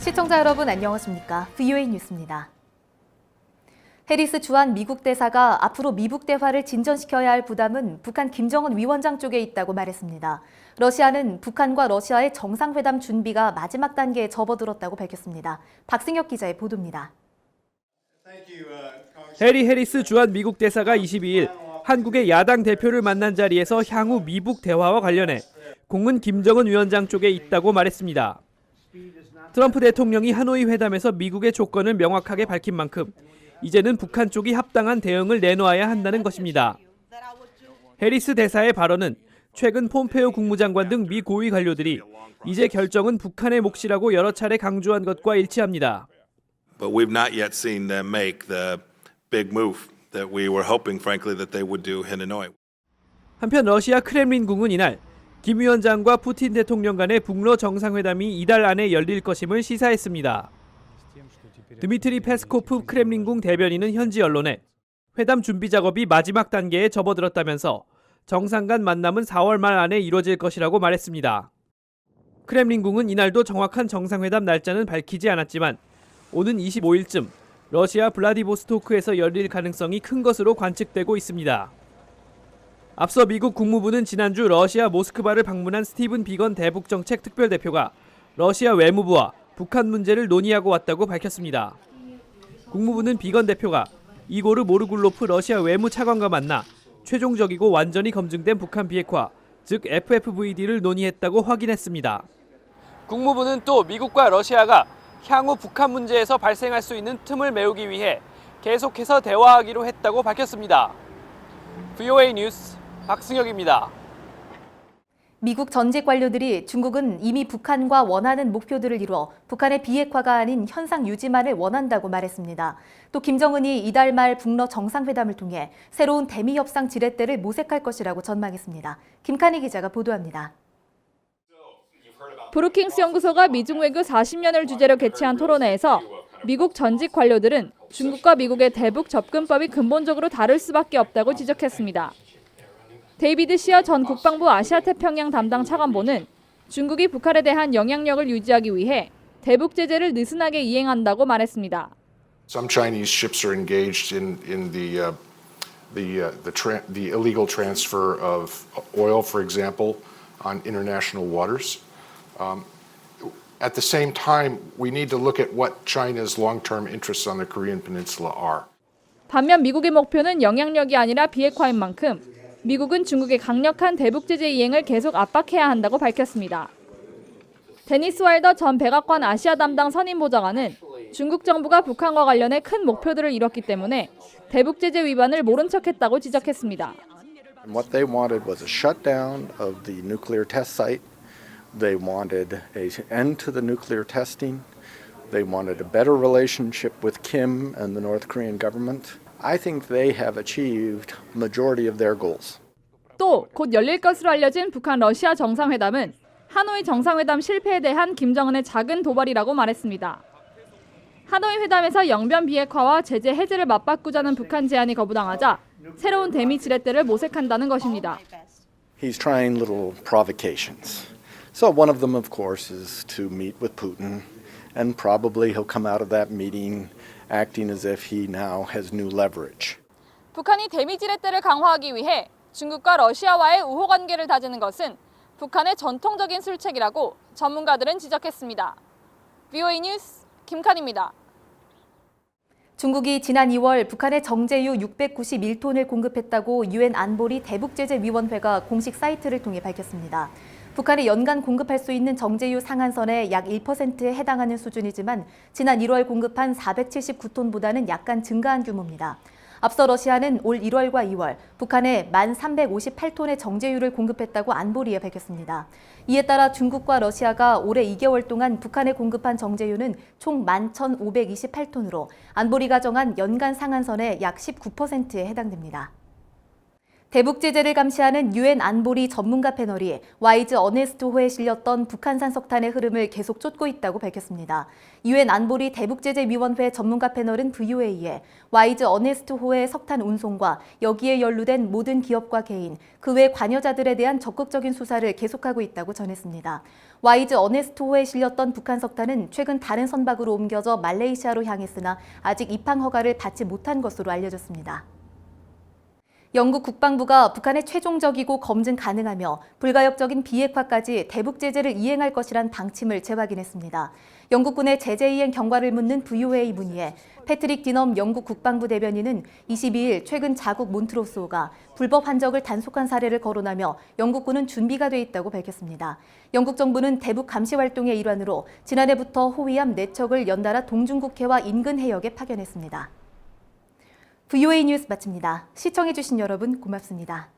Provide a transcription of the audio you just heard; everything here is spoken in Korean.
시청자 여러분 안녕하십니까? VOA 뉴스입니다. 해리스 주한 미국 대사가 앞으로 미북 대화를 진전시켜야 할 부담은 북한 김정은 위원장 쪽에 있다고 말했습니다. 러시아는 북한과 러시아의 정상회담 준비가 마지막 단계에 접어들었다고 밝혔습니다. 박승혁 기자의 보도입니다. 해리스 주한 미국 대사가 22일 한국의 야당 대표를 만난 자리에서 향후 미북 대화와 관련해 공은 김정은 위원장 쪽에 있다고 말했습니다. 트럼프 대통령이 하노이 회담에서 미국의 조건을 명확하게 밝힌 만큼 이제는 북한 쪽이 합당한 대응을 내놓아야 한다는 것입니다. 해리스 대사의 발언은 최근 폼페오 국무장관 등 미 고위 관료들이 이제 결정은 북한의 몫이라고 여러 차례 강조한 것과 일치합니다. But we've not yet seen them make the big move that we were hoping, frankly, that they would do in Hanoi. 한편 러시아 크렘린궁은 이날 김 위원장과 푸틴 대통령 간의 북러 정상회담이 이달 안에 열릴 것임을 시사했습니다. 드미트리 페스코프 크렘린궁 대변인은 현지 언론에 회담 준비 작업이 마지막 단계에 접어들었다면서 정상 간 만남은 4월 말 안에 이루어질 것이라고 말했습니다. 크렘린궁은 이날도 정확한 정상회담 날짜는 밝히지 않았지만 오는 25일쯤 러시아 블라디보스토크에서 열릴 가능성이 큰 것으로 관측되고 있습니다. 앞서 미국 국무부는 지난주 러시아 모스크바를 방문한 스티븐 비건 대북정책 특별대표가 러시아 외무부와 북한 문제를 논의하고 왔다고 밝혔습니다. 국무부는 비건 대표가 이고르 모르굴로프 러시아 외무차관과 만나 최종적이고 완전히 검증된 북한 비핵화, 즉 FFVD를 논의했다고 확인했습니다. 국무부는 또 미국과 러시아가 향후 북한 문제에서 발생할 수 있는 틈을 메우기 위해 계속해서 대화하기로 했다고 밝혔습니다. VOA 뉴스 박승혁입니다. 미국 전직 관료들이 중국은 이미 북한과 원하는 목표들을 이루어 북한의 비핵화가 아닌 현상 유지만을 원한다고 말했습니다. 또 김정은이 이달 말 북러 정상회담을 통해 새로운 대미 협상 지렛대를 모색할 것이라고 전망했습니다. 김칸희 기자가 보도합니다. 브루킹스 연구소가 미중 외교 40년을 주제로 개최한 토론회에서 미국 전직 관료들은 중국과 미국의 대북 접근법이 근본적으로 다를 수밖에 없다고 지적했습니다. 데이비드 시어 전 국방부 아시아태평양 담당 차관보는 중국이 북한에 대한 영향력을 유지하기 위해 대북 제재를 느슨하게 이행한다고 말했습니다. Some Chinese ships are engaged in the illegal transfer of oil, for example, on international waters. At the same time, we need to look at what China's long-term interests on the Korean Peninsula are. 반면 미국의 목표는 영향력이 아니라 비핵화인 만큼 미국은 중국의 강력한 대북 제재 이행을 계속 압박해야 한다고 밝혔습니다. 데니스 와일더 전 백악관 아시아 담당 선임 보좌관은 중국 정부가 북한과 관련해 큰 목표들을 이뤘기 때문에 대북 제재 위반을 모른 척했다고 지적했습니다. What they wanted was a shutdown of the nuclear test site. They wanted an end to the nuclear testing. They wanted a better relationship with Kim and the North Korean government. I think they have achieved majority of their goals. 또 곧 열릴 것으로 알려진 북한 러시아 정상회담은 하노이 정상회담 실패에 대한 김정은의 작은 도발이라고 말했습니다. 하노이 회담에서 영변 비핵화와 제재 해제를 맞바꾸자는 북한 제안이 거부당하자 새로운 대미 지렛대를 모색한다는 것입니다. He's trying little provocations. So one of them, of course, is to meet with Putin, and probably he'll come out of that meeting acting as if he now has new leverage. 북한이 대미 지렛대를 강화하기 위해 중국과 러시아와의 우호 관계를 다지는 것은 북한의 전통적인 술책이라고 전문가들은 지적했습니다. VOA 뉴스 김칸입니다. 중국이 지난 2월 북한에 정제유 691톤을 공급했다고 유엔 안보리 대북제재위원회가 공식 사이트를 통해 밝혔습니다. 북한이 연간 공급할 수 있는 정제유 상한선의 약 1%에 해당하는 수준이지만 지난 1월 공급한 479톤보다는 약간 증가한 규모입니다. 앞서 러시아는 올 1월과 2월 북한에 1,358톤의 정제유를 공급했다고 안보리에 밝혔습니다. 이에 따라 중국과 러시아가 올해 2개월 동안 북한에 공급한 정제유는 총 11,528톤으로 안보리가 정한 연간 상한선의 약 19%에 해당됩니다. 대북 제재를 감시하는 유엔 안보리 전문가 패널이 와이즈 어네스트호에 실렸던 북한산 석탄의 흐름을 계속 쫓고 있다고 밝혔습니다. 유엔 안보리 대북제재위원회 전문가 패널은 VOA에 와이즈 어네스트호의 석탄 운송과 여기에 연루된 모든 기업과 개인, 그 외 관여자들에 대한 적극적인 수사를 계속하고 있다고 전했습니다. 와이즈 어네스트호에 실렸던 북한 석탄은 최근 다른 선박으로 옮겨져 말레이시아로 향했으나 아직 입항 허가를 받지 못한 것으로 알려졌습니다. 영국 국방부가 북한의 최종적이고 검증 가능하며 불가역적인 비핵화까지 대북 제재를 이행할 것이란 방침을 재확인했습니다. 영국군의 제재 이행 경과를 묻는 VOA 문의에 패트릭 디넘 영국 국방부 대변인은 22일 최근 자국 몬트로소가 불법 한적을 단속한 사례를 거론하며 영국군은 준비가 돼 있다고 밝혔습니다. 영국 정부는 대북 감시 활동의 일환으로 지난해부터 호위함 4척을 연달아 동중국해와 인근 해역에 파견했습니다. VOA 뉴스 마칩니다. 시청해주신 여러분 고맙습니다.